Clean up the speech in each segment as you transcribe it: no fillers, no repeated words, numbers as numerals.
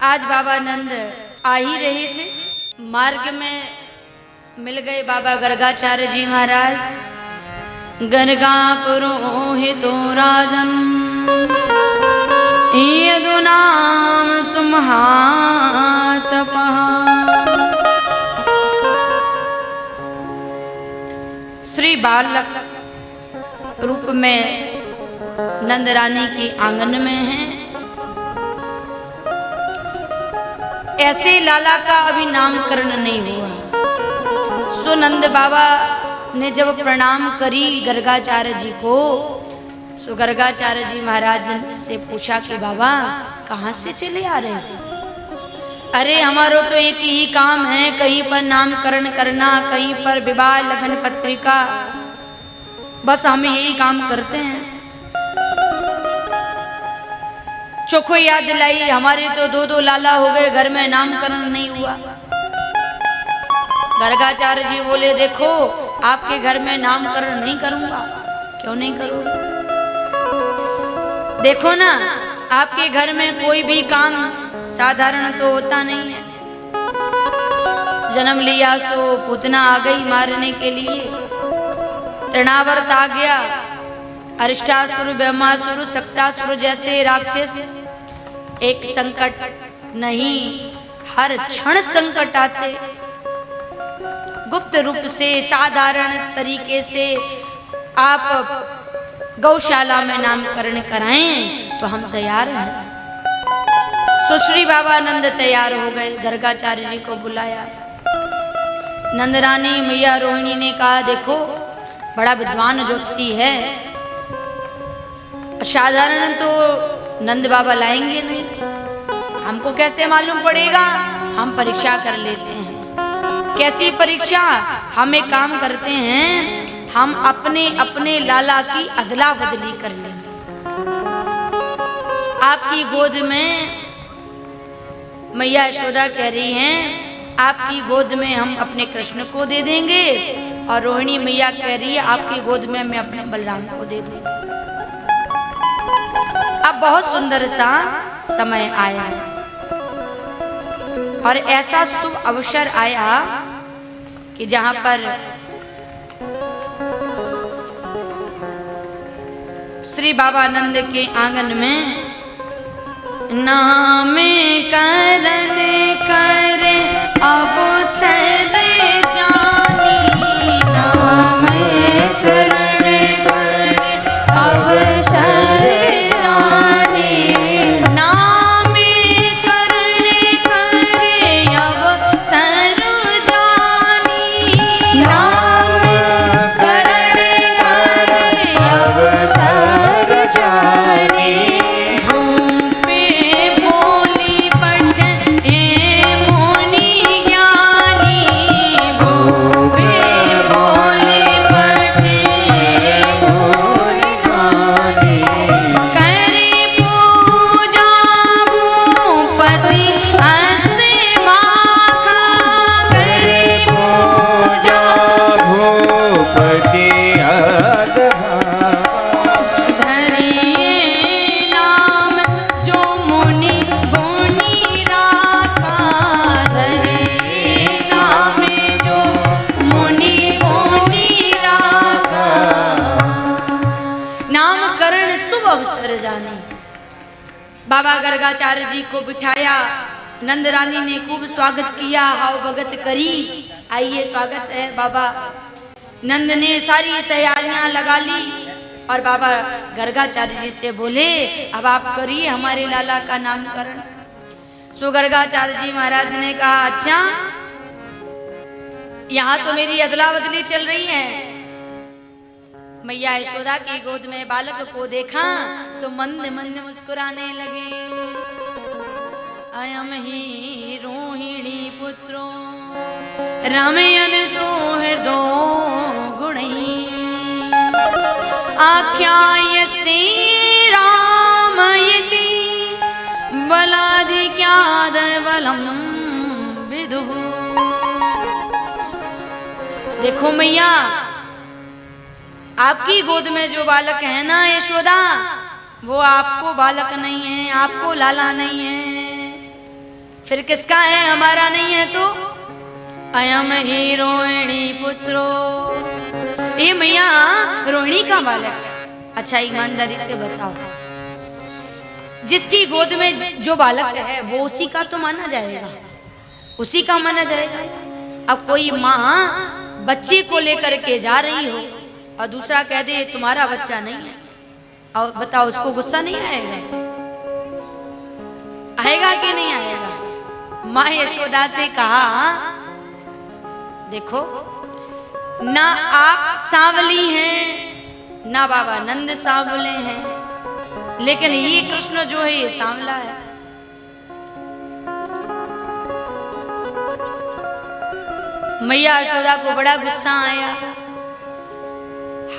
आज बाबा नंद आ ही रहे थे, मार्ग में मिल गए बाबा गर्गाचार्य जी महाराज। गर्गा पुरोहितो राजन यदु नाम सुमहातपः। श्री बालक रूप में नंद रानी के आंगन में हैं। ऐसे लाला का अभी नामकरण नहीं हुआ। सो नंद बाबा ने जब प्रणाम करी गर्गाचार्य जी को, सो गर्गाचार्य जी महाराज से पूछा कि बाबा कहाँ से चले आ रहे हैं? अरे हमारो तो एक ही काम है, कहीं पर नामकरण करना, कहीं पर विवाह लगन पत्रिका, बस हम यही काम करते हैं। चोखो याद दिलाई, हमारे तो दो दो लाला हो गए, घर में नामकरण नहीं हुआ। गर्गाचार्य जी बोले देखो आपके घर में नामकरण नहीं करूंगा। क्यों नहीं करोगे? देखो ना आपके घर में कोई भी काम साधारण तो होता नहीं है। जन्म लिया सो पूतना आ गई मारने के लिए, तृणावर्त आ गया, अरिष्टासुर ब्रह्मासुर सक्तासुर जैसे राक्षस, एक संकट नहीं हर क्षण संकट आते। गुप्त रूप से साधारण तरीके से आप गौशाला में नामकरण कराएं तो हम तैयार हैं। सुश्री बाबा नंद तैयार हो गए, गर्गाचार्य जी को बुलाया। नंद रानी मैया रोहिणी ने कहा देखो बड़ा विद्वान ज्योतिषी है, साधारण तो नंद बाबा लाएंगे नहीं, हमको कैसे मालूम पड़ेगा? हम परीक्षा कर लेते हैं। कैसी परीक्षा? हम एक काम करते हैं, हम अपने अपने लाला की अदला बदली कर लेंगे। आपकी गोद में मैया यशोदा कह रही हैं आपकी गोद में हम अपने कृष्ण को दे देंगे, और रोहिणी मैया कह रही है आपकी गोद में मैं अपने बलराम को दे दूंगी। अब बहुत सुंदर सा समय आया और ऐसा शुभ अवसर आया कि जहां पर श्री बाबा नंद के आंगन में नाम करण करे अवसर जानी, नाम करण करे अवसर जानी, नाम करण करे अवसर जानी, नाम करण करे अवसर जानी। बाबा गर्गाचार्य जी को बिठाया, नंद रानी ने खूब स्वागत किया, हाव भगत करी। आइए स्वागत है बाबा। नंद ने सारी तैयारियां लगा ली और बाबा गर्गाचार्य जी से बोले अब आप करिए हमारे लाला का नामकरण। सो गर्गाचार्य जी महाराज ने कहा अच्छा यहाँ तो मेरी अदला बदली चल रही है। मैया यशोदा की गोद में बालक को देखा सो मंद मंद मुस्कुराने लगे। अयम ही रोहिणी पुत्रो रमयन सोहृदो गुणै आख्यायस्ते रामयति बलाधिक्याद बलम विदुः। देखो मैया आपकी गोद में जो बालक है ना यशोदा, वो आपको बालक नहीं है, आपको लाला नहीं है। फिर किसका है? हमारा नहीं है तो अयम ही रोहिणी पुत्रो, ये मैया रोहिणी का बालक है। अच्छा ईमानदारी से बताओ, जिसकी गोद में जो बालक है वो उसी का तो माना जाएगा, उसी का माना जाएगा। अब कोई माँ बच्चे को लेकर के जा रही हो और दूसरा कह दे तुम्हारा बच्चा नहीं है, और बताओ उसको गुस्सा नहीं आएगा? आएगा कि नहीं आएगा? माँ यशोदा से कहा देखो ना आप सांवली हैं ना बाबा नंद सांवले हैं, लेकिन ये कृष्ण जो है ये सांवला है। मैया यशोदा को बड़ा गुस्सा आया,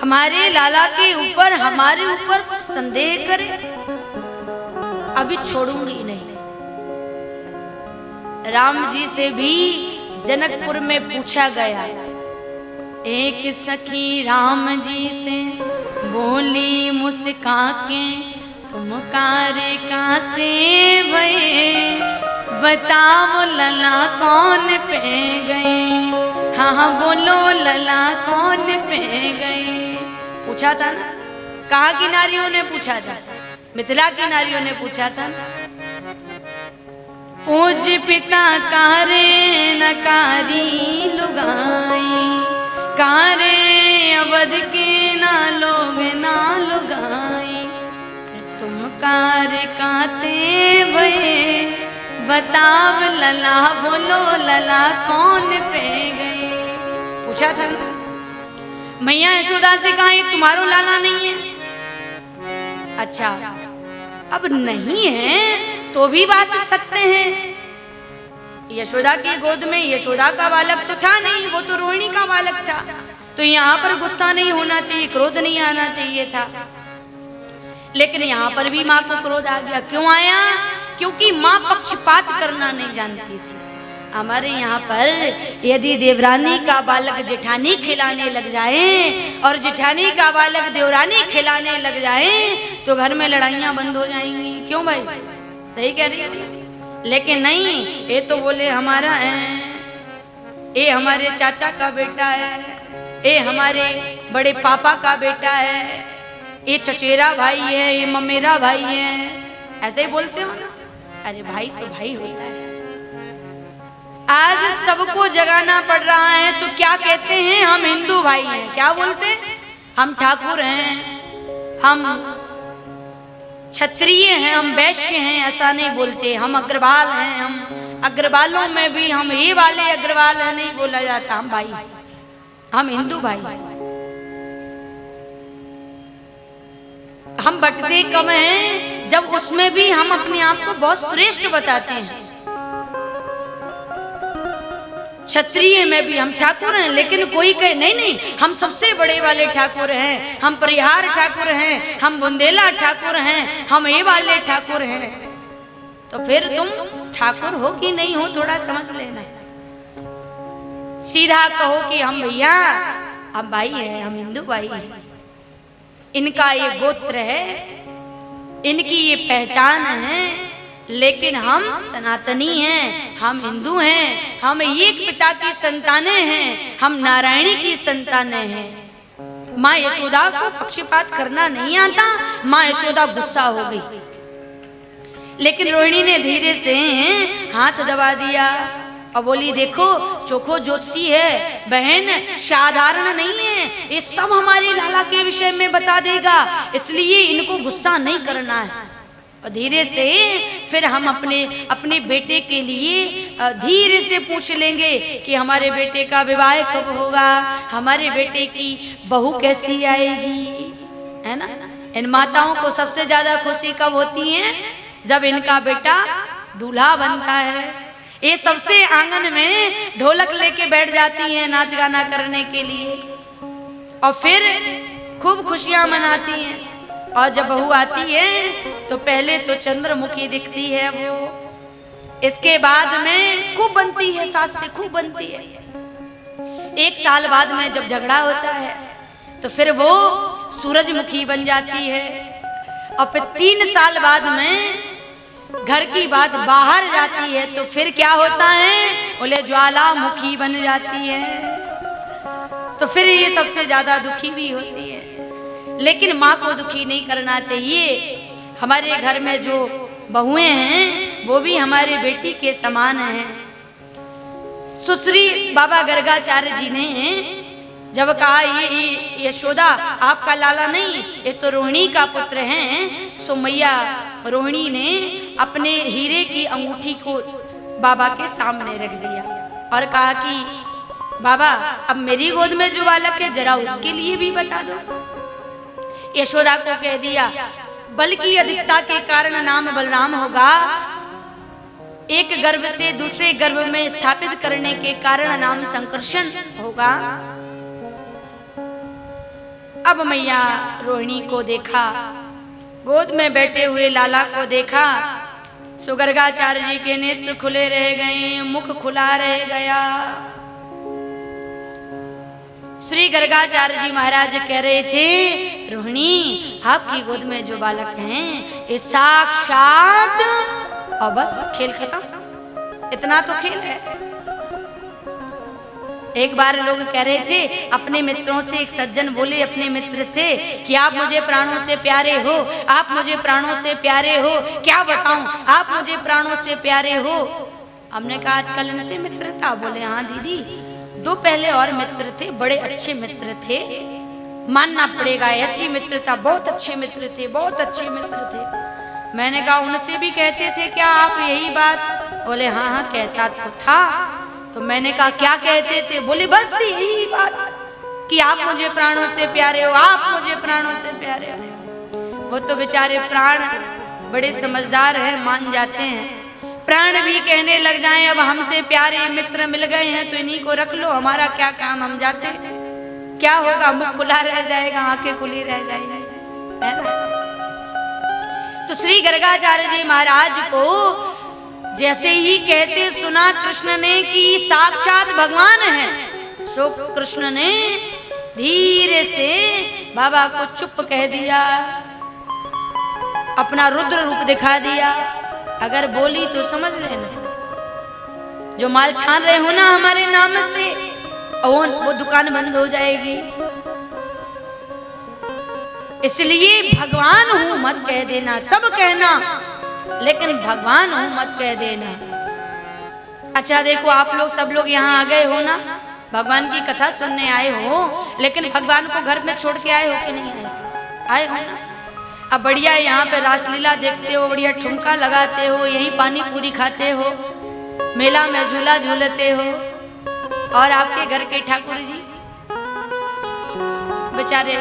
हमारे लाला के ऊपर हमारे ऊपर संदेह करे, अभी छोड़ूंगी नहीं। राम जी से भी जनकपुर में पूछा गया, एक सखी राम जी से बोली मुस्का के, तुम कार्य का से भये, बताओ लला कौन पे गए? हाँ बोलो लला कौन पे गए? पूछा था ना, कहाँ की नारियों ने पूछा था? मिथिला की नारियों ने पूछा था ना। पूज पिता कारे नकारी लुगाई, कारे अवध के ना लोग ना लुगाई, तुम कार्य काते भये, बताव लला बोलो लला कौन पे गए? पूछा था ना। मैया यशोदा से कहा ये तुम्हारो लाला नहीं है। अच्छा अब नहीं है तो भी बात सकते हैं, यशोदा की गोद में यशोदा का बालक तो था नहीं, वो तो रोहिणी का बालक था, तो यहाँ पर गुस्सा नहीं होना चाहिए, क्रोध नहीं आना चाहिए था। लेकिन यहाँ पर भी माँ को क्रोध आ गया। क्यों आया? क्योंकि माँ पक्षपात करना नहीं जानती थी। हमारे यहाँ पर यदि देवरानी का बालक जेठानी खिलाने लग जाए और जेठानी का बालक देवरानी खिलाने लग जाए तो घर में लड़ाइयाँ बंद हो जाएंगी। क्यों भाई? सही कह रही है। लेकिन नहीं, ये तो बोले हमारा है, ये हमारे चाचा का बेटा है, ये हमारे बड़े पापा का बेटा है, ये चचेरा भाई है, ये ममेरा भाई है, ऐसे ही बोलते हो ना। अरे भाई तो भाई होता है। आज सबको जगाना पड़ रहा है तो क्या कहते हैं? हम हिंदू भाई हैं। क्या बोलते हैं? हम ठाकुर हैं, हम क्षत्रिय हैं, हम वैश्य हैं, ऐसा नहीं बोलते। हम अग्रवाल हैं, हम अग्रवालों में भी हम ये वाले अग्रवाल है नहीं बोला जाता। हम भाई, हम हिंदू भाई। हम बंटते कम हैं जब उसमें भी हम अपने आप को बहुत श्रेष्ठ बताते हैं। क्षत्रिय में भी हम ठाकुर हैं, लेकिन कोई कहे नहीं नहीं हम सबसे बड़े वाले ठाकुर हैं, हम परिहार ठाकुर हैं, हम बुंदेला ठाकुर हैं, हम ये वाले ठाकुर हैं। तो फिर तुम ठाकुर हो कि नहीं हो थोड़ा समझ लेना। सीधा कहो कि हम भैया हम भाई हैं, हम हिंदू भाई हैं, इनका ये गोत्र है, इनकी ये पहचान है, लेकिन हम सनातनी हैं, हम हिंदू हैं, हम एक पिता की संतानें हैं, हम नारायणी की संतानें हैं। माँ यशोदा को पक्षपात करना नहीं आता। माँ यशोदा गुस्सा हो गई, लेकिन रोहिणी ने धीरे से हाथ दबा दिया और बोली देखो चोखो ज्योतिषी है बहन, साधारण नहीं है, ये सब हमारे लाला के विषय में बता देगा, इसलिए इनको गुस्सा नहीं करना है। और धीरे से फिर हम अपने बेटे के लिए धीरे से पूछ लेंगे कि हमारे बेटे का विवाह कब होगा, हमारे बेटे की बहू कैसी आएगी, है ना। इन माताओं को सबसे ज्यादा खुशी कब होती है? जब इनका बेटा दूल्हा बनता है। ये सबसे आंगन में ढोलक लेके बैठ जाती हैं नाच गाना करने के लिए और फिर खूब खुशियां मनाती हैं। और जब बहू आती है तो पहले तो चंद्रमुखी दिखती है वो, इसके बाद में खूब बनती है, सास से खूब बनती है। 1 साल बाद में जब झगड़ा होता है तो फिर वो सूरजमुखी बन जाती है। और फिर 3 साल बाद में घर की बात बाहर जाती है तो फिर क्या होता है, बोले ज्वालामुखी बन जाती है, तो फिर ये सबसे ज्यादा दुखी भी होती है। लेकिन माँ को दुखी नहीं करना चाहिए। हमारे घर में जो बहुएं हैं वो भी हमारे बेटी के समान हैं। सुश्री बाबा गर्गाचार्य जी ने जब कहा ये यशोदा आपका लाला नहीं, ये तो रोहिणी का पुत्र है, सो मैया रोहिणी ने अपने हीरे की अंगूठी को बाबा के सामने रख दिया और कहा कि बाबा अब मेरी गोद में जो बालक है जरा उसके लिए भी बता दो। यशोदा को कह दिया बल की अधिकता के कारण नाम बलराम होगा, एक गर्भ से दूसरे गर्भ में स्थापित करने के कारण नाम संकर्षण होगा। अब मैया रोहिणी को देखा, गोद में बैठे हुए लाला को देखा, सो गर्गाचार्य जी के नेत्र खुले रह गए, मुख खुला रह गया। श्री गर्गाचार्य जी महाराज कह रहे थे रोहिणी आपकी गोद में जो बालक हैं ये साक्षात, और बस खेल खत्म, इतना तो खेल है। एक बार लोग कह रहे थे अपने मित्रों से, एक सज्जन बोले अपने मित्र से कि आप मुझे प्राणों से प्यारे हो, आप मुझे प्राणों से प्यारे हो, क्या बताऊं आप मुझे प्राणों से प्यारे हो। हमने कहा आजकल इनसे मित्रता, बोले हाँ दीदी दो पहले और मित्र थे, बड़े अच्छे मित्र थे, मानना पड़ेगा ऐसी मित्रता, बहुत अच्छे मित्र थे, बहुत अच्छे मित्र थे। मैंने कहा उनसे भी कहते थे क्या आप यही बात, बोले हाँ हाँ कहता तो था। तो मैंने कहा क्या कहते थे, बोले बस यही बात कि आप मुझे प्राणों से प्यारे हो, आप मुझे प्राणों से प्यारे हो। वो तो बेचारे प्राण बड़े समझदार हैं, मान जाते हैं। प्राण भी कहने लग जाएं अब हमसे प्यारे मित्र मिल गए हैं तो इन्हीं को रख लो, हमारा क्या काम, हम जाते हैं, क्या होगा, मुख खुला रह जाएगा, आंखें खुली रह जाएगी, है ना। तो श्री गर्गाचार्य जी महाराज को जैसे ही कहते सुना कृष्ण ने कि साक्षात भगवान है, सो कृष्ण ने धीरे से बाबा को चुप कह दिया, अपना रुद्र रूप दिखा दिया। अगर बोली तो समझ लेना जो माल छान रहे हो ना हमारे नाम से, वो दुकान बंद हो जाएगी। इसलिए भगवान हूं मत कह देना, सब कहना लेकिन भगवान हूं मत कह देना। अच्छा देखो आप लोग सब लोग यहाँ आ गए हो ना, भगवान की कथा सुनने आए हो, लेकिन भगवान को घर में छोड़ के आए हो कि नहीं आए, आए हो ना। अब बढ़िया यहाँ पे रासलीला देखते हो, बढ़िया ठुमका लगाते हो, यहीं पानी पूरी खाते हो, मेला में झूला झूलते हो, और आपके घर के ठाकुर जी बेचारे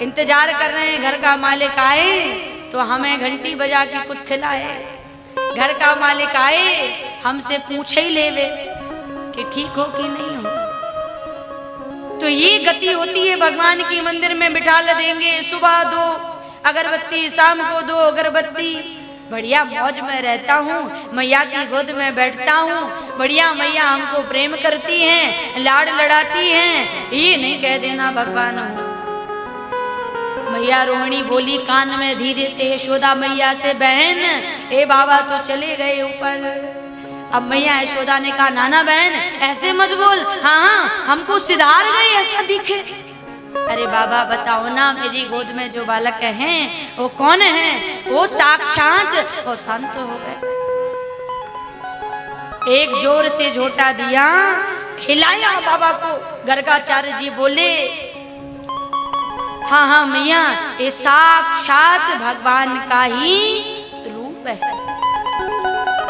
इंतजार कर रहे हैं घर का मालिक आए तो हमें घंटी बजा के कुछ खिलाए, घर का मालिक आए हमसे पूछे ही लेवे कि ठीक हो कि नहीं हो। तो ये गति होती है भगवान की, मंदिर में बिठा देंगे, सुबह दो अगरबत्ती, शाम को दो अगरबत्ती, बढ़िया मौज में रहता हूँ, मैया की गोद में बैठता हूँ, बढ़िया मैया हमको प्रेम करती हैं, लाड़ लड़ाती हैं, ये नहीं कह देना भगवान हूँ। मैया रोहिणी बोली कान में धीरे से यशोदा मैया से, बहन ए बाबा तो चले गए ऊपर। अब मैया यशोदा ने कहा नाना बहन ऐसे मत बोल, हाँ हमको सिधार गए ऐसा दिखे। अरे बाबा बताओ ना मेरी गोद में जो बालक हैं वो कौन है, वो साक्षात, वो शांत हो गए। एक जोर से झोटा दिया, हिलाया बाबा को। गर्गाचार्य जी बोले हाँ हाँ मैया ये साक्षात भगवान का ही रूप है।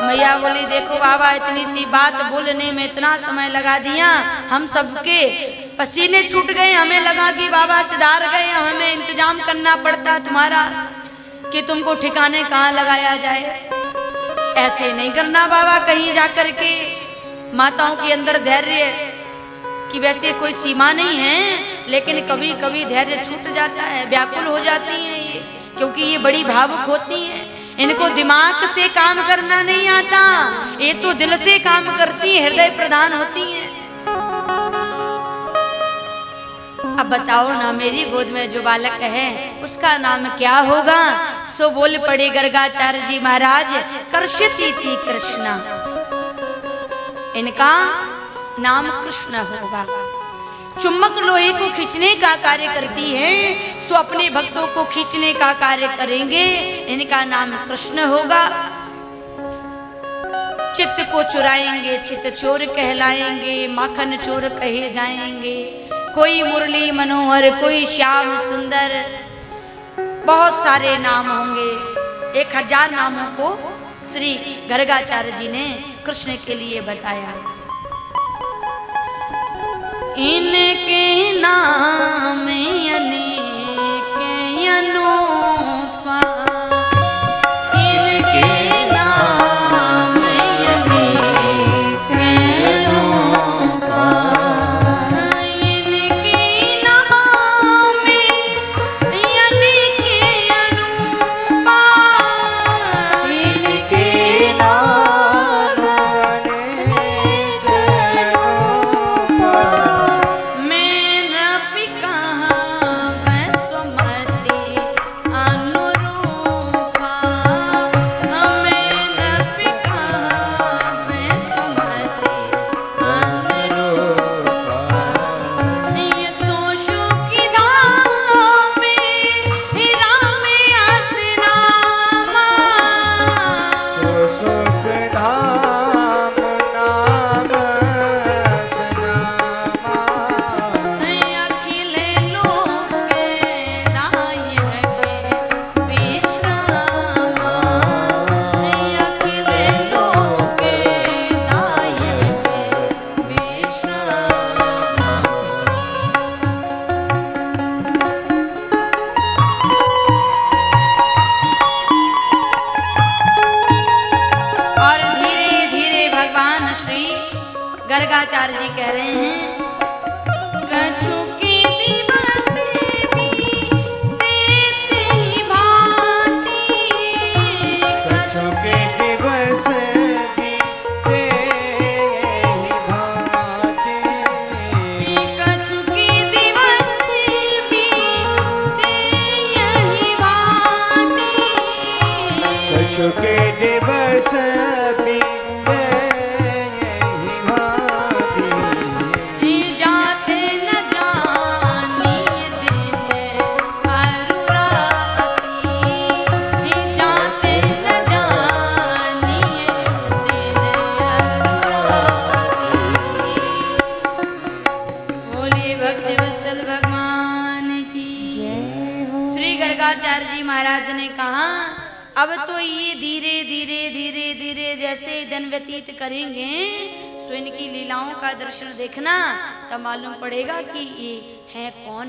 मैया बोली देखो बाबा इतनी सी बात बोलने में इतना समय लगा दिया, हम सबके पसीने छूट गए, हमें लगा कि बाबा सिधार गए, हमें इंतजाम करना पड़ता तुम्हारा कि तुमको ठिकाने कहाँ लगाया जाए। ऐसे नहीं करना बाबा, कहीं जाकर के माताओं के अंदर धैर्य कि वैसे कोई सीमा नहीं है, लेकिन कभी कभी धैर्य छूट जाता है, व्याकुल हो जाती हैं ये, क्योंकि ये बड़ी भावुक होती हैं, इनको दिमाग से काम करना नहीं आता, ये तो दिल से काम करती हैं, हृदय प्रधान होती हैं। अब बताओ ना मेरी गोद में जो बालक है उसका नाम क्या होगा। सो बोल पड़े गर्गाचार्य जी महाराज, कर्षतीति कृष्णा, इनका नाम कृष्ण होगा। चुम्बक लोहे को खींचने का कार्य करती है, सो अपने भक्तों को खींचने का कार्य करेंगे, इनका नाम कृष्ण होगा। चित्त को चुराएंगे, चित्त चोर कहलाएंगे, माखन चोर कहे जाएंगे। कोई मुरली मनोहर, कोई श्याम सुंदर, बहुत सारे नाम होंगे। 1000 नामों को श्री गर्गाचार्य जी ने कृष्ण के लिए बताया। इनके नाम अनेक अनूपा, इनके नाम अनेक अनूपा, इनके नाम अनेक अनूपा, इनके नाम अनेक अनूपा। मेरा पिका स्वमति अनुरूपा, मेरा पिका स्वमति अनुरूपा। ये सोशु की धाम में राम आसनामा, सोशु की धाम नाम सनामा। अखिल लोक दायक विश्रामा, अखिल लोक दायक विश्रामा। और धीरे धीरे भगवान श्री गर्गाचार्य जी कह रहे हैं, कछु की दिवस भी देते ही भांति, कछु के दिवस बीते ही भांति, कछु की दिवस भी यही भांति। कछु के दिवस बीते ही भांति। जाते न जानिए दिन अरुराती, जाते न जानिए दिन अरुराती। बोलिए भक्त वत्सल भगवान की जय। श्री गर्गाचार्य जी महाराज ने कहा, अब तो ये धीरे धीरे धीरे धीरे जैसे दिन व्यतीत करेंगे, सो इनकी लीलाओं का दर्शन देखना, तब मालूम पड़ेगा कि ये हैं कौन।